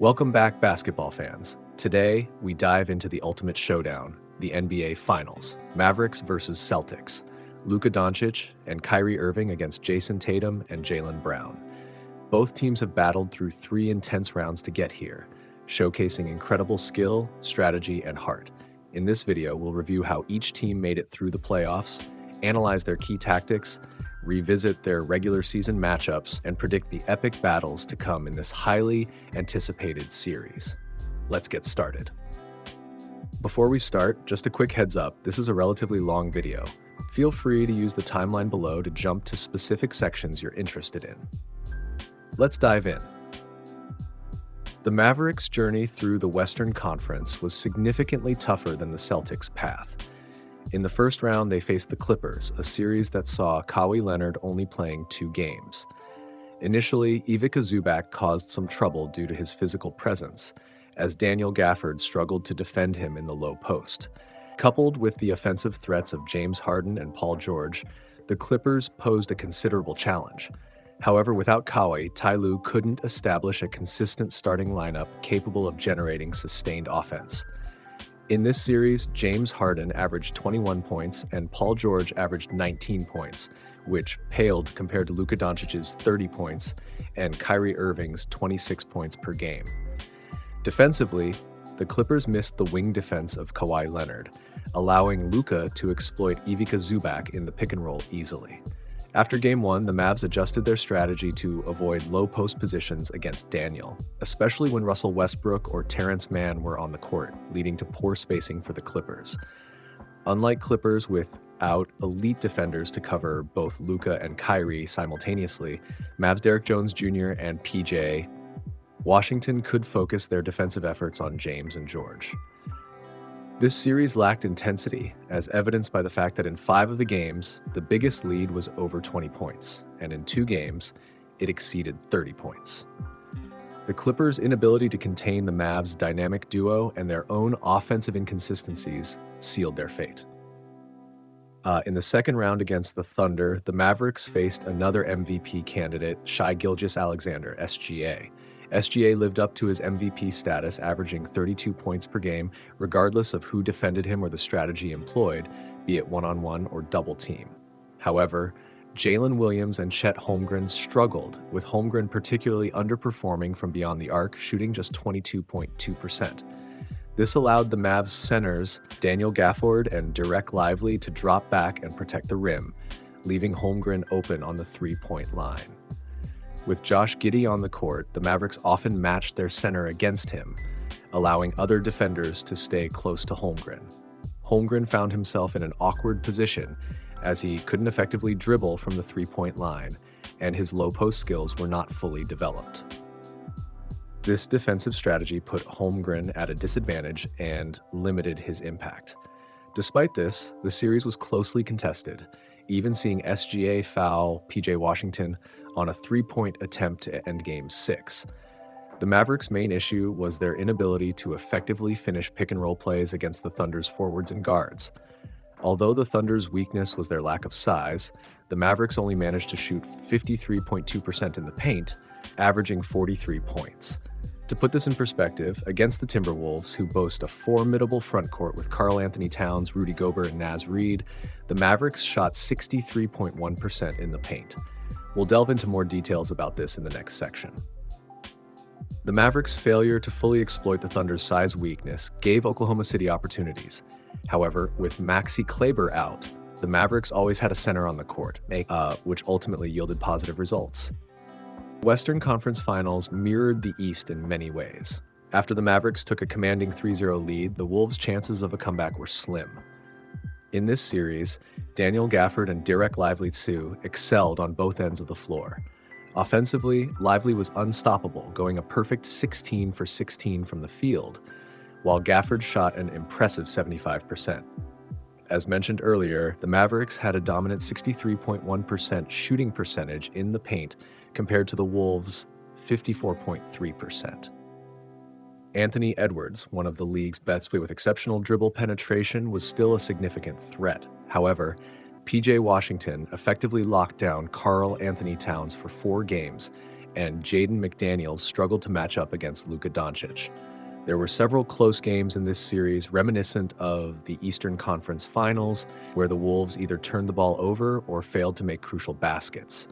Welcome back, basketball fans. Today, we dive into the ultimate showdown, the NBA Finals, Mavericks versus Celtics, Luka Dončić and Kyrie Irving against Jayson Tatum and Jaylen Brown. Both teams have battled through 3 intense rounds to get here, showcasing incredible skill, strategy, and heart. In this video, we'll review how each team made it through the playoffs, analyze their key tactics, revisit their regular season matchups, and predict the epic battles to come in this highly anticipated series. Let's get started. Before we start, just a quick heads up, this is a relatively long video. Feel free to use the timeline below to jump to specific sections you're interested in. Let's dive in. The Mavericks' journey through the Western Conference was significantly tougher than the Celtics' path. In the first round, they faced the Clippers, a series that saw Kawhi Leonard only playing 2 games. Initially, Ivica Zubac caused some trouble due to his physical presence, as Daniel Gafford struggled to defend him in the low post. Coupled with the offensive threats of James Harden and Paul George, the Clippers posed a considerable challenge. However, without Kawhi, Ty Lue couldn't establish a consistent starting lineup capable of generating sustained offense. In this series, James Harden averaged 21 points and Paul George averaged 19 points, which paled compared to Luka Dončić's 30 points and Kyrie Irving's 26 points per game. Defensively, the Clippers missed the wing defense of Kawhi Leonard, allowing Luka to exploit Ivica Zubac in the pick-and-roll easily. After Game 1, the Mavs adjusted their strategy to avoid low-post positions against Daniel, especially when Russell Westbrook or Terrence Mann were on the court, leading to poor spacing for the Clippers. Unlike Clippers without elite defenders to cover both Luka and Kyrie simultaneously, Mavs Derrick Jones Jr. and PJ Washington could focus their defensive efforts on James and George. This series lacked intensity, as evidenced by the fact that in 5 of the games, the biggest lead was over 20 points, and in 2 games, it exceeded 30 points. The Clippers' inability to contain the Mavs' dynamic duo and their own offensive inconsistencies sealed their fate. In the second round against the Thunder, the Mavericks faced another MVP candidate, Shai Gilgeous-Alexander, SGA. SGA lived up to his MVP status, averaging 32 points per game, regardless of who defended him or the strategy employed, be it one-on-one or double team. However, Jalen Williams and Chet Holmgren struggled, with Holmgren particularly underperforming from beyond the arc, shooting just 22.2%. This allowed the Mavs centers Daniel Gafford and Dereck Lively to drop back and protect the rim, leaving Holmgren open on the 3-point line. With Josh Giddey on the court, the Mavericks often matched their center against him, allowing other defenders to stay close to Holmgren. Holmgren found himself in an awkward position as he couldn't effectively dribble from the 3-point line, and his low-post skills were not fully developed. This defensive strategy put Holmgren at a disadvantage and limited his impact. Despite this, the series was closely contested, even seeing SGA foul PJ Washington on a 3-point attempt to end Game 6. The Mavericks' main issue was their inability to effectively finish pick-and-roll plays against the Thunder's forwards and guards. Although the Thunder's weakness was their lack of size, the Mavericks only managed to shoot 53.2% in the paint, averaging 43 points. To put this in perspective, against the Timberwolves, who boast a formidable frontcourt with Karl-Anthony Towns, Rudy Gobert, and Naz Reid, the Mavericks shot 63.1% in the paint. We'll delve into more details about this in the next section. The Mavericks' failure to fully exploit the Thunder's size weakness gave Oklahoma City opportunities. However, with Maxi Kleber out, the Mavericks always had a center on the court, which ultimately yielded positive results. Western Conference Finals mirrored the East in many ways. After the Mavericks took a commanding 3-0 lead, the Wolves' chances of a comeback were slim. In this series, Daniel Gafford and Dereck Lively excelled on both ends of the floor. Offensively, Lively was unstoppable, going a perfect 16 for 16 from the field, while Gafford shot an impressive 75%. As mentioned earlier, the Mavericks had a dominant 63.1% shooting percentage in the paint compared to the Wolves' 54.3%. Anthony Edwards, one of the league's best with exceptional dribble penetration, was still a significant threat. However, PJ Washington effectively locked down Karl-Anthony Towns for 4 games and Jaden McDaniels struggled to match up against Luka Dončić. There were several close games in this series reminiscent of the Eastern Conference Finals, where the Wolves either turned the ball over or failed to make crucial baskets.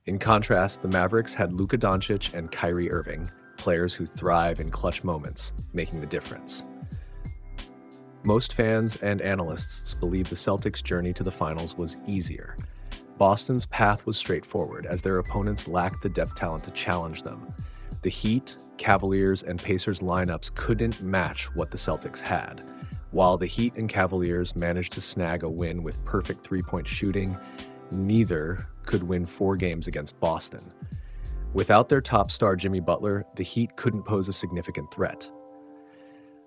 In contrast, the Mavericks had Luka Dončić and Kyrie Irving, players who thrive in clutch moments, making the difference. Most fans and analysts believe the Celtics' journey to the finals was easier. Boston's path was straightforward, as their opponents lacked the depth talent to challenge them. The Heat, Cavaliers, and Pacers lineups couldn't match what the Celtics had. While the Heat and Cavaliers managed to snag a win with perfect three-point shooting, neither could win 4 games against Boston. Without their top star Jimmy Butler, the Heat couldn't pose a significant threat.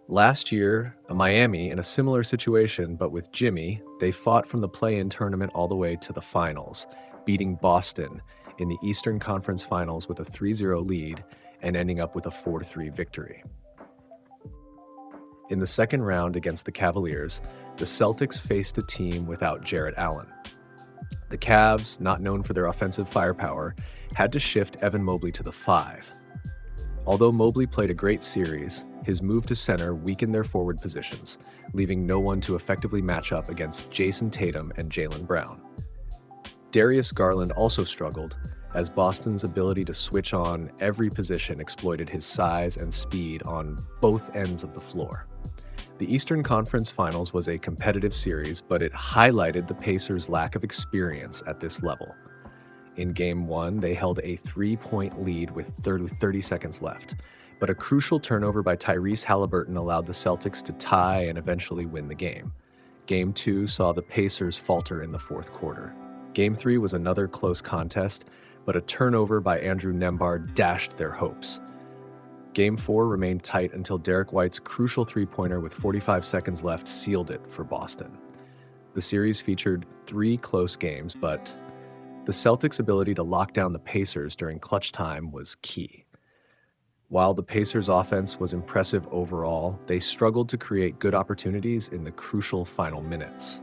Last year, Miami, in a similar situation, but with Jimmy, they fought from the play-in tournament all the way to the finals, beating Boston in the Eastern Conference Finals with a 3-0 lead and ending up with a 4-3 victory. In the second round against the Cavaliers, the Celtics faced a team without Jarrett Allen. The Cavs, not known for their offensive firepower, had to shift Evan Mobley to the 5. Although Mobley played a great series, his move to center weakened their forward positions, leaving no one to effectively match up against Jayson Tatum and Jaylen Brown. Darius Garland also struggled, as Boston's ability to switch on every position exploited his size and speed on both ends of the floor. The Eastern Conference Finals was a competitive series, but it highlighted the Pacers' lack of experience at this level. In Game 1, they held a 3-point lead with 30 seconds left, but a crucial turnover by Tyrese Haliburton allowed the Celtics to tie and eventually win the game. Game 2 saw the Pacers falter in the fourth quarter. Game 3 was another close contest, but a turnover by Andrew Nembhard dashed their hopes. Game 4 remained tight until Derek White's crucial three-pointer with 45 seconds left sealed it for Boston. The series featured 3 close games, but the Celtics' ability to lock down the Pacers during clutch time was key. While the Pacers' offense was impressive overall, they struggled to create good opportunities in the crucial final minutes.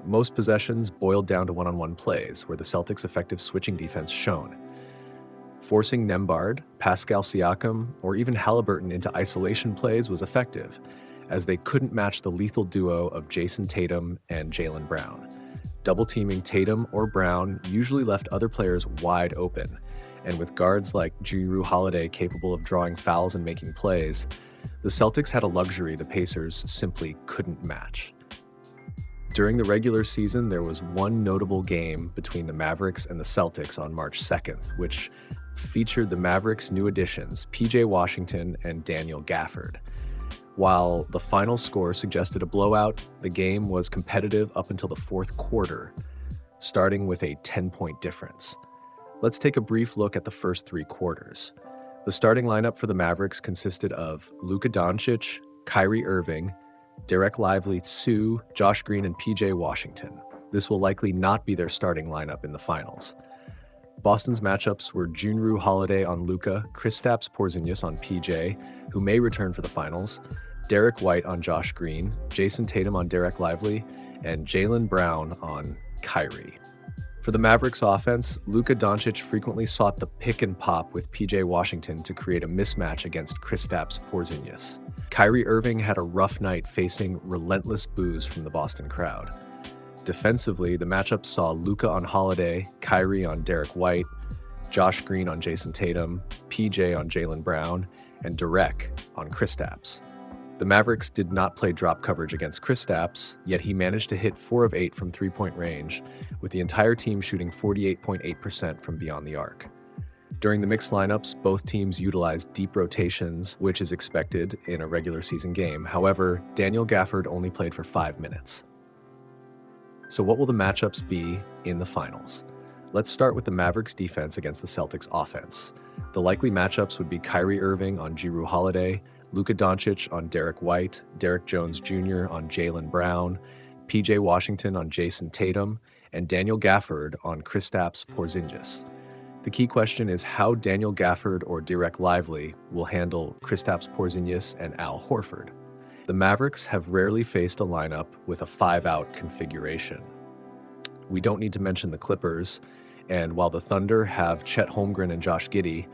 Most possessions boiled down to one-on-one plays, where the Celtics' effective switching defense shone. Forcing Nembhard, Pascal Siakam, or even Haliburton into isolation plays was effective, as they couldn't match the lethal duo of Jayson Tatum and Jaylen Brown. Double-teaming Tatum or Brown usually left other players wide open, and with guards like Jrue Holiday capable of drawing fouls and making plays, the Celtics had a luxury the Pacers simply couldn't match. During the regular season, there was one notable game between the Mavericks and the Celtics on March 2nd, which featured the Mavericks' new additions, PJ Washington and Daniel Gafford. While the final score suggested a blowout, the game was competitive up until the fourth quarter, starting with a 10-point difference. Let's take a brief look at the first 3 quarters. The starting lineup for the Mavericks consisted of Luka Dončić, Kyrie Irving, Derek Lively, Sue, Josh Green, and PJ Washington. This will likely not be their starting lineup in the finals. Boston's matchups were Jrue Holiday on Luka, Kristaps Porzingis on PJ, who may return for the finals, Derek White on Josh Green, Jayson Tatum on Derek Lively, and Jaylen Brown on Kyrie. For the Mavericks offense, Luka Dončić frequently sought the pick and pop with PJ Washington to create a mismatch against Kristaps Porzingis. Kyrie Irving had a rough night facing relentless boos from the Boston crowd. Defensively, the matchup saw Luka on Holiday, Kyrie on Derek White, Josh Green on Jayson Tatum, PJ on Jaylen Brown, and Derek on Kristaps. The Mavericks did not play drop coverage against Kristaps, yet he managed to hit 4 of 8 from three-point range, with the entire team shooting 48.8% from beyond the arc. During the mixed lineups, both teams utilized deep rotations, which is expected in a regular season game. However, Daniel Gafford only played for 5 minutes. So what will the matchups be in the finals? Let's start with the Mavericks defense against the Celtics offense. The likely matchups would be Kyrie Irving on Jrue Holiday, Luka Dončić on Derek White, Derek Jones Jr. on Jaylen Brown, PJ Washington on Jayson Tatum, and Daniel Gafford on Kristaps Porzingis. The key question is how Daniel Gafford or Derek Lively will handle Kristaps Porzingis and Al Horford. The Mavericks have rarely faced a lineup with a 5-out configuration. We don't need to mention the Clippers And while the Thunder have Chet Holmgren and Josh Giddey,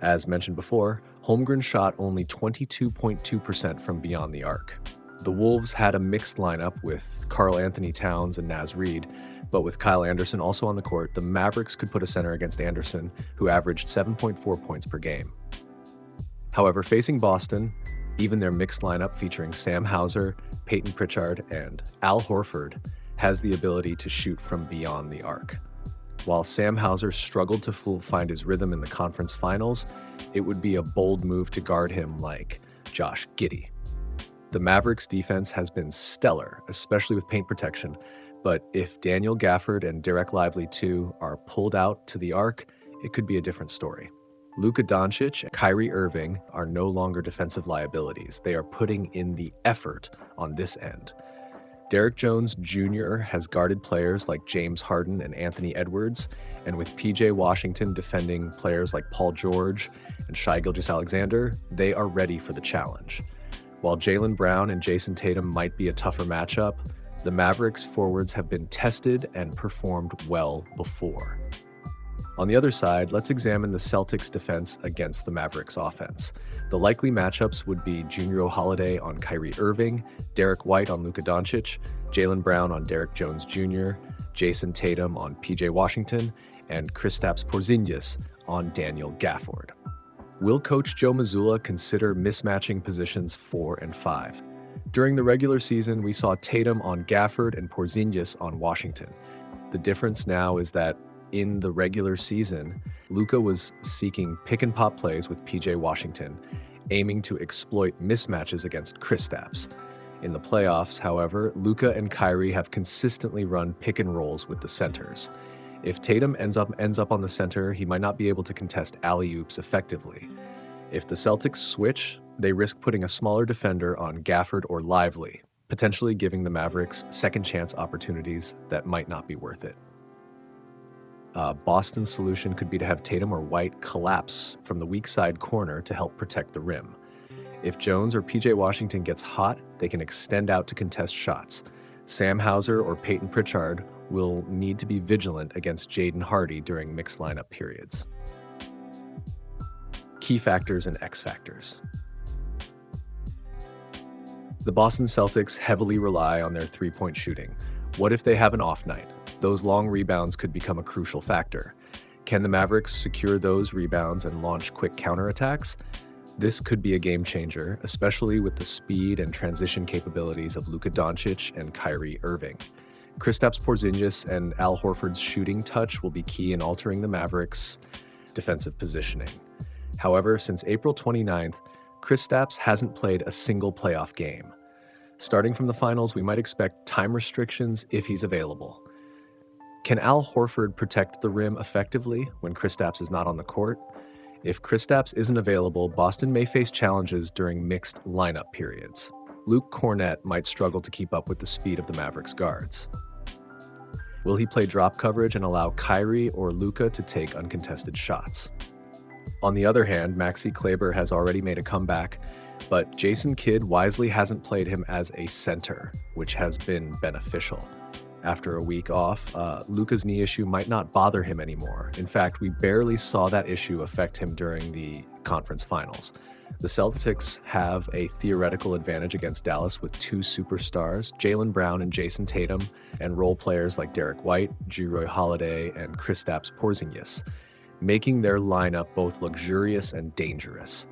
as mentioned before, Holmgren shot only 22.2% from beyond the arc. The Wolves had a mixed lineup with Karl Anthony Towns and Naz Reid, but with Kyle Anderson also on the court, the Mavericks could put a center against Anderson, who averaged 7.4 points per game. However, facing Boston, even their mixed lineup featuring Sam Hauser, Peyton Pritchard, and Al Horford has the ability to shoot from beyond the arc. While Sam Hauser struggled to find his rhythm in the conference finals, it would be a bold move to guard him like Josh Giddey. The Mavericks' defense has been stellar, especially with paint protection, but if Daniel Gafford and Derek Lively II are pulled out to the arc, it could be a different story. Luka Dončić and Kyrie Irving are no longer defensive liabilities. They are putting in the effort on this end. Derek Jones Jr. has guarded players like James Harden and Anthony Edwards, and with PJ Washington defending players like Paul George and Shai Gilgeous-Alexander, they are ready for the challenge. While Jaylen Brown and Jayson Tatum might be a tougher matchup, the Mavericks forwards have been tested and performed well before. On the other side, let's examine the Celtics' defense against the Mavericks' offense. The likely matchups would be Junior Holiday on Kyrie Irving, Derek White on Luka Dončić, Jaylen Brown on Derek Jones Jr., Jayson Tatum on PJ Washington, and Kristaps Porzingis on Daniel Gafford. Will coach Joe Mazzulla consider mismatching positions 4 and 5? During the regular season, we saw Tatum on Gafford and Porzingis on Washington. The difference now is that in the regular season, Luka was seeking pick-and-pop plays with PJ Washington, aiming to exploit mismatches against Kristaps. In the playoffs, however, Luka and Kyrie have consistently run pick-and-rolls with the centers. If Tatum ends up on the center, he might not be able to contest alley-oops effectively. If the Celtics switch, they risk putting a smaller defender on Gafford or Lively, potentially giving the Mavericks second-chance opportunities that might not be worth it. Boston's solution could be to have Tatum or White collapse from the weak side corner to help protect the rim. If Jones or PJ Washington gets hot, they can extend out to contest shots. Sam Hauser or Peyton Pritchard will need to be vigilant against Jaden Hardy during mixed lineup periods. Key factors and X factors. The Boston Celtics heavily rely on their three-point shooting. What if they have an off night? Those long rebounds could become a crucial factor. Can the Mavericks secure those rebounds and launch quick counterattacks? This could be a game changer, especially with the speed and transition capabilities of Luka Dončić and Kyrie Irving. Kristaps Porzingis and Al Horford's shooting touch will be key in altering the Mavericks' defensive positioning. However, since April 29th, Kristaps hasn't played a single playoff game. Starting from the finals, we might expect time restrictions if he's available. Can Al Horford protect the rim effectively when Kristaps is not on the court? If Kristaps isn't available, Boston may face challenges during mixed lineup periods. Luke Kornet might struggle to keep up with the speed of the Mavericks guards. Will he play drop coverage and allow Kyrie or Luka to take uncontested shots? On the other hand, Maxi Kleber has already made a comeback, but Jason Kidd wisely hasn't played him as a center, which has been beneficial. After a week off, Luka's knee issue might not bother him anymore. In fact, we barely saw that issue affect him during the conference finals. The Celtics have a theoretical advantage against Dallas with two superstars, Jaylen Brown and Jayson Tatum, and role players like Derek White, Jrue Holiday, and Kristaps Porzingis, making their lineup both luxurious and dangerous.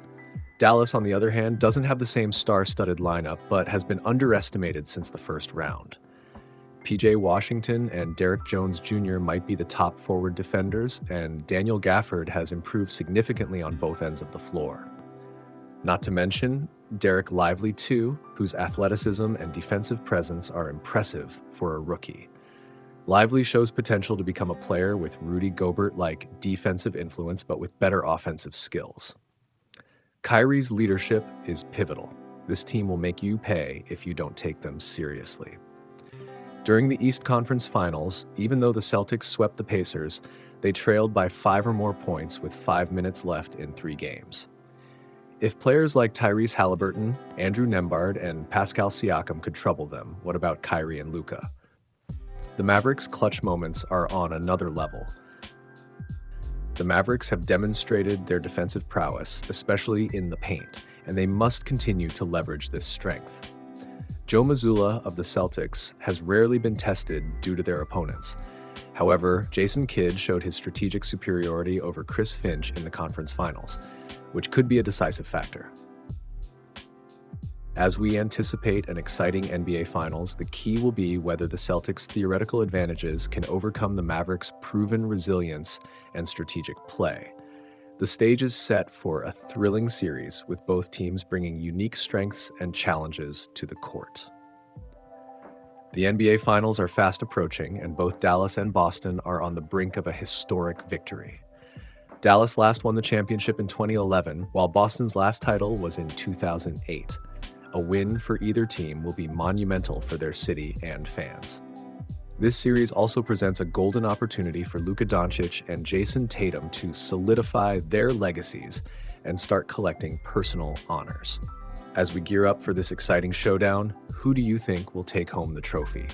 Dallas, on the other hand, doesn't have the same star-studded lineup, but has been underestimated since the first round. PJ Washington and Derek Jones Jr. might be the top forward defenders, and Daniel Gafford has improved significantly on both ends of the floor. Not to mention Derek Lively II, whose athleticism and defensive presence are impressive for a rookie. Lively shows potential to become a player with Rudy Gobert-like defensive influence, but with better offensive skills. Kyrie's leadership is pivotal. This team will make you pay if you don't take them seriously. During the East Conference Finals, even though the Celtics swept the Pacers, they trailed by 5 or more points with 5 minutes left in 3 games. If players like Tyrese Halliburton, Andrew Nembhard, and Pascal Siakam could trouble them, what about Kyrie and Luka? The Mavericks' clutch moments are on another level. The Mavericks have demonstrated their defensive prowess, especially in the paint, and they must continue to leverage this strength. Joe Mazzulla of the Celtics has rarely been tested due to their opponents. However, Jason Kidd showed his strategic superiority over Chris Finch in the conference finals, which could be a decisive factor. As we anticipate an exciting NBA Finals, the key will be whether the Celtics' theoretical advantages can overcome the Mavericks' proven resilience and strategic play. The stage is set for a thrilling series, with both teams bringing unique strengths and challenges to the court. The NBA Finals are fast approaching, and both Dallas and Boston are on the brink of a historic victory. Dallas last won the championship in 2011, while Boston's last title was in 2008. A win for either team will be monumental for their city and fans. This series also presents a golden opportunity for Luka Dončić and Jayson Tatum to solidify their legacies and start collecting personal honors. As we gear up for this exciting showdown, who do you think will take home the trophy?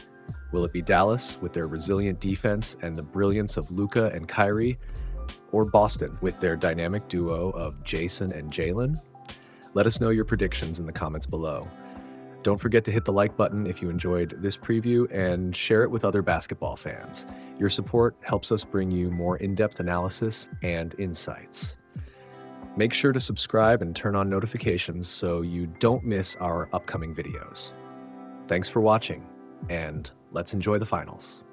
Will it be Dallas with their resilient defense and the brilliance of Luka and Kyrie, or Boston with their dynamic duo of Jayson and Jaylen? Let us know your predictions in the comments below. Don't forget to hit the like button if you enjoyed this preview and share it with other basketball fans. Your support helps us bring you more in-depth analysis and insights. Make sure to subscribe and turn on notifications so you don't miss our upcoming videos. Thanks for watching, and let's enjoy the finals.